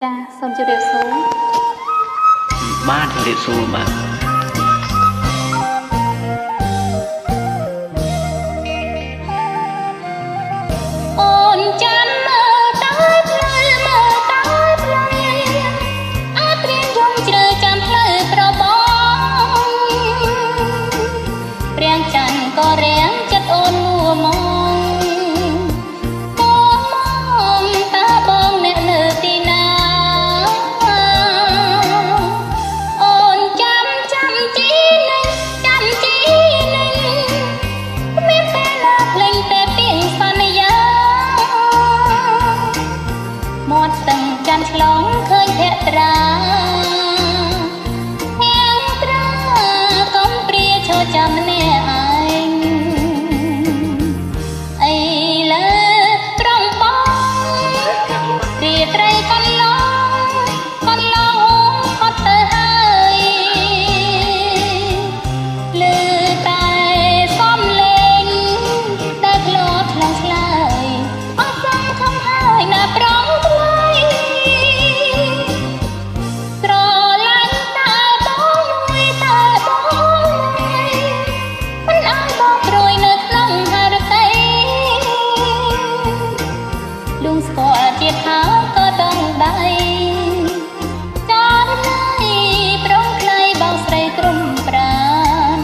ចាសូមជម្រាបសួរបាទជម្រាបសួរបាទអូនចាំមើលតើផ្លូវមើលតើផ្លូវអាចព្រៀនយំជ្រៅចាំផ្លូវប្របងព្រាំងច័ន្ទក៏រាំងចិត្តអូនមួមងតើបងអ្នកនៅទីណាអូនចាំជីនេះចាំជីនេះគ្មានពេលណាភ្លេចតែពាក្យសន្យាមាត់ស្ទឹងច័ន្ទឆ្លងឃើញភក្ត្រាទាំងត្រាកុំព្រាឈរចាំម្នាក់ឯងអីលើត្រង់បងរាត្រីកន្លងហត់ទៅហើយលឺតែសំឡេងដែលធ្លាប់ឆ្លងឆ្លើយអស់សង្ឃឹមហើយណាប្រងថ្លៃស្រឡាញ់តែបងមួយតែបងមួយមិនឲ្យបងព្រួយនៅក្នុងហារតីលួងស្គាល់ទៀតហើយក៏ต้องដៃចោលណៃប្រងខ្លីបងស្រីក្រុមប្រាន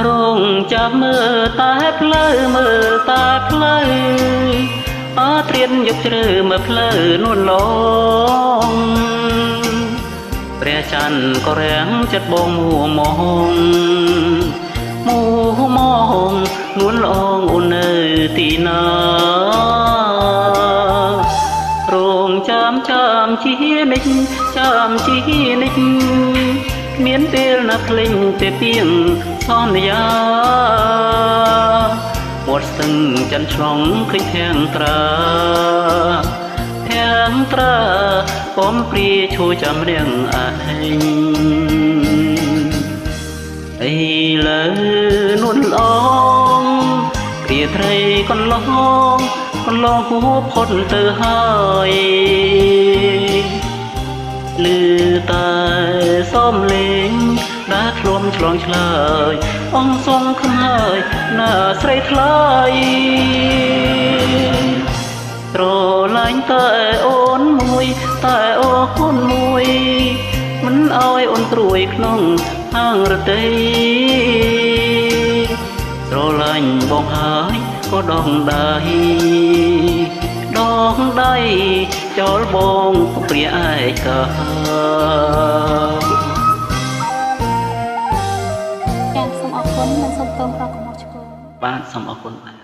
រងចាំមើលតែផ្លូវមើលតែផ្លូវត្រៀនយកជ្រើមើលផ្លូវនួនឡងព្រះច័ន្ទក៏រាំងចិត្តបងមួមងនួនឡងអូននៅទីណារងចាំជានិចចាំជានិចមានពេលណាភ្លេចតែពាងសន្យាមាត់ស្ទឹងច័ន្ទឆ្លងឃើញធាងត្រាកុំព្រាឈរចាំរៀងឯងអីលើនួនឡងព្រាត្រីកន្លងហួរផុតទៅហើយលឺតែសំឡេងដែលធ្លុំឆ្លងឆ្លើយអងសងខំហើយណាស្រីថ្លៃត្រឡាញ់តែអូនមួយតែអូនមួយមិនឲ្យអូនត្រួយក្នុងហាងរតីត្រឡាញ់បងហើយក៏ដងដៃចោលបងព្រាឯកាចាសូមអរគុណនិងសូមតបប្រកបមកឆ្ពោះបាទសូមអរគុណ